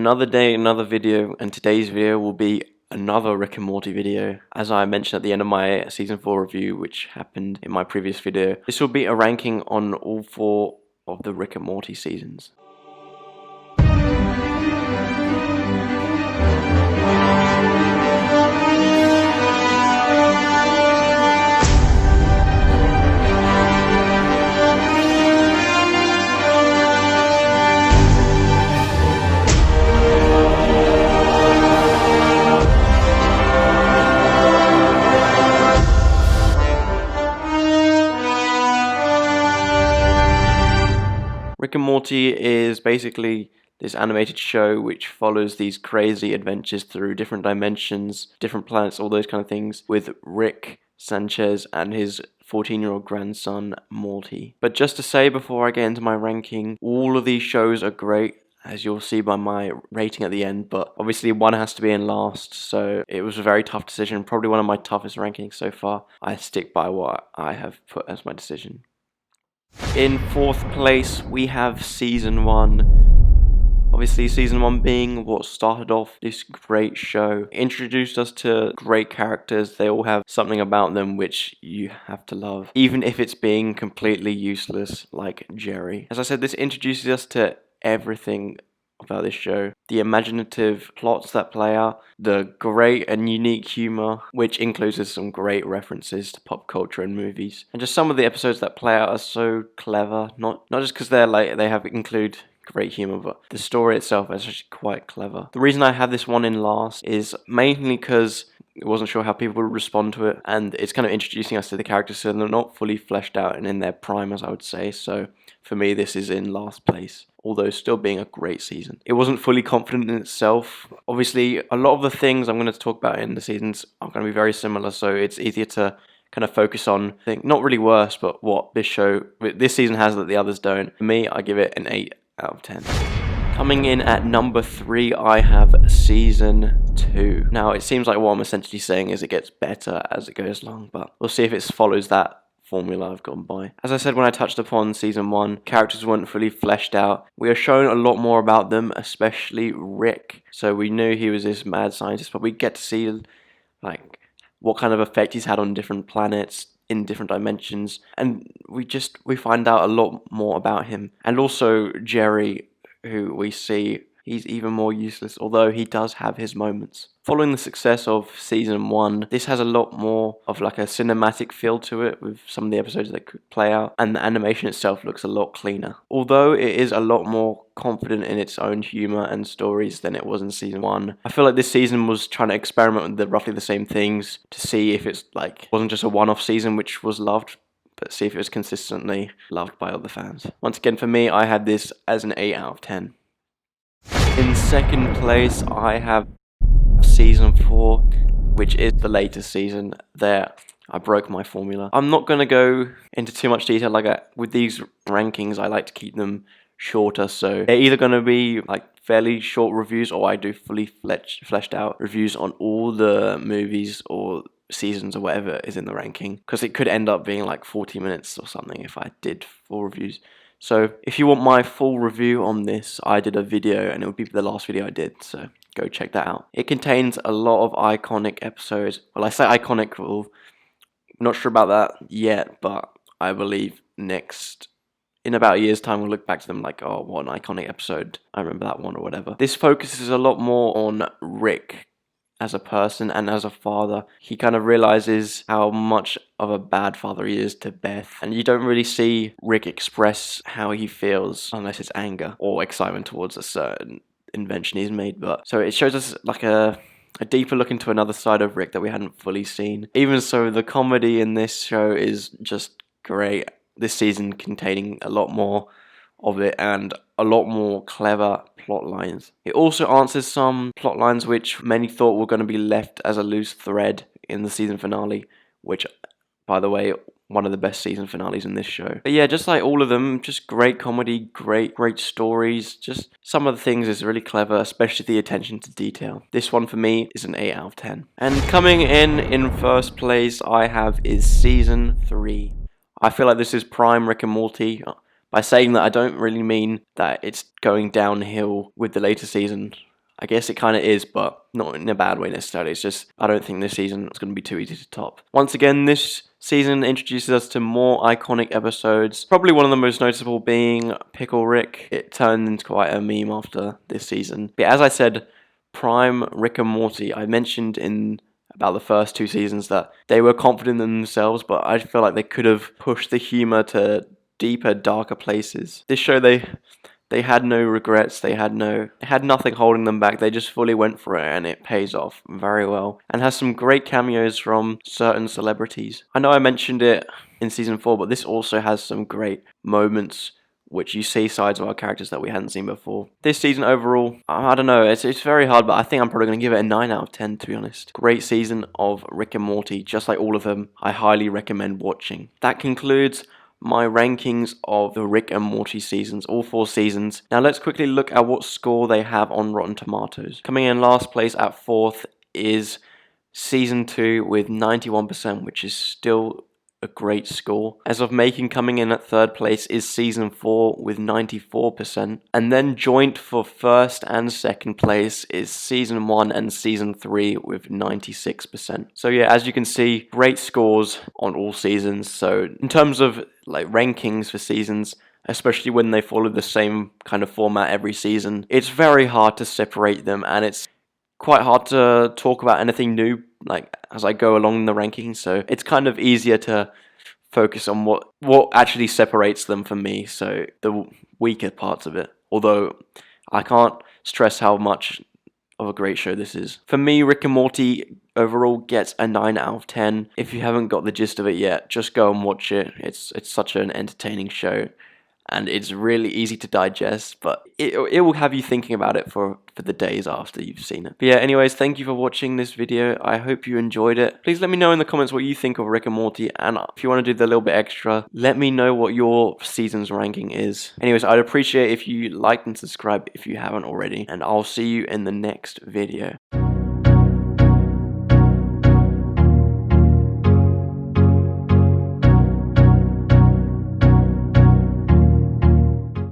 Another day, another video, and today's video will be another Rick and Morty video. As I mentioned at the end of my season 4 review, which happened in my previous video, this will be a ranking on all 4 of the Rick and Morty seasons. Rick and Morty is basically this animated show which follows these crazy adventures through different dimensions, different planets, all those kind of things, with Rick Sanchez and his 14-year-old grandson, Morty. But just to say before I get into my ranking, all of these shows are great, as you'll see by my rating at the end, but obviously one has to be in last, so it was a very tough decision, probably one of my toughest rankings so far. I stick by what I have put as my decision. In 4th place, we have Season 1. Obviously, Season 1 being what started off this great show. It introduced us to great characters. They all have something about them which you have to love, even if it's being completely useless, like Jerry. As I said, this introduces us to everything about this show. The imaginative plots that play out, the great and unique humor, which includes some great references to pop culture and movies, and just some of the episodes that play out are so clever. Not just because they include great humor, but the story itself is actually quite clever. The reason I have this one in last is mainly because I wasn't sure how people would respond to it, and it's kind of introducing us to the characters, so they're not fully fleshed out and in their prime, as I would say. So for me, this is in last place, although still being a great season. It wasn't fully confident in itself. Obviously, a lot of the things I'm going to talk about in the seasons are going to be very similar, so it's easier to kind of focus on, not really worse, but what this season has that the others don't. For me, I give it an 8 out of 10. Coming in at number 3, I have Season 2. Now, it seems like what I'm essentially saying is it gets better as it goes along, but we'll see if it follows that formula I've gone by. As I said when I touched upon Season 1, characters weren't fully fleshed out. We are shown a lot more about them, especially Rick. So we knew he was this mad scientist, but we get to see like what kind of effect he's had on different planets, in different dimensions, and we find out a lot more about him. And also Jerry, who we see, he's even more useless, although he does have his moments. Following the success of Season 1, this has a lot more of like a cinematic feel to it, with some of the episodes that could play out, and the animation itself looks a lot cleaner. Although it is a lot more confident in its own humor and stories than it was in Season 1, I feel like this season was trying to experiment with roughly the same things to see if it's wasn't just a one-off season which was loved, but see if it was consistently loved by other fans. Once again, for me, I had this as an 8 out of 10. In 2nd place, I have Season 4, which is the latest season. There, I broke my formula. I'm not going to go into too much detail. With these rankings, I like to keep them shorter, so they're either going to be fairly short reviews, or I do fully fleshed out reviews on all the movies or seasons or whatever is in the ranking, because it could end up being 40 minutes or something if I did full reviews. So if you want my full review on this, I did a video, and it would be the last video I did, so go check that out. It contains a lot of iconic episodes. Well, I say iconic, not sure about that yet, but I believe in about a year's time, we'll look back to them like, oh, what an iconic episode, I remember that one, or whatever. This focuses a lot more on Rick as a person and as a father. He kind of realizes how much of a bad father he is to Beth, and you don't really see Rick express how he feels unless it's anger or excitement towards a certain invention he's made. But so it shows us a deeper look into another side of Rick that we hadn't fully seen. Even so, the comedy in this show is just great. This season containing a lot more of it and a lot more clever plot lines. It also answers some plot lines which many thought were going to be left as a loose thread in the season finale, which, by the way, one of the best season finales in this show. But yeah, just like all of them, just great comedy, great stories. Just some of the things is really clever, especially the attention to detail. This one for me is an 8 out of 10. And coming in first place, I have is Season 3. I feel like this is prime Rick and Morty. By saying that, I don't really mean that it's going downhill with the later season. I guess it kind of is, but not in a bad way necessarily. It's just, I don't think this season is going to be too easy to top. Once again, this season introduces us to more iconic episodes. Probably one of the most noticeable being Pickle Rick. It turned into quite a meme after this season. But as I said, prime Rick and Morty, I mentioned in about the first 2 seasons that they were confident in themselves, but I feel like they could have pushed the humor to deeper, darker places. This show, they had no regrets, they had nothing holding them back, they just fully went for it, and it pays off very well, and has some great cameos from certain celebrities. I know I mentioned it in season 4, but this also has some great moments which you see sides of our characters that we hadn't seen before. This season overall, I don't know, it's very hard, but I think I'm probably going to give it a 9 out of 10, to be honest. Great season of Rick and Morty, just like all of them. I highly recommend watching. That concludes my rankings of the Rick and Morty seasons, all 4 seasons. Now let's quickly look at what score they have on Rotten Tomatoes. Coming in last place at 4th is season 2 with 91%, which is still a great score. As of Making, coming in at 3rd place is season 4 with 94%. And then joint for 1st and 2nd place is season 1 and season 3 with 96%. So yeah, as you can see, great scores on all seasons. So in terms of like rankings for seasons, especially when they follow the same kind of format every season, it's very hard to separate them, and it's quite hard to talk about anything new like as I go along the rankings, so it's kind of easier to focus on what actually separates them from me, so the weaker parts of it. Although I can't stress how much of a great show this is. For me, Rick and Morty overall gets a 9 out of 10. If you haven't got the gist of it yet, just go and watch it. It's such an entertaining show, and it's really easy to digest, but it will have you thinking about it for the days after you've seen it. But yeah, anyways, thank you for watching this video. I hope you enjoyed it. Please let me know in the comments what you think of Rick and Morty, and if you want to do the little bit extra, let me know what your season's ranking is. Anyways, I'd appreciate if you liked and subscribe if you haven't already, and I'll see you in the next video.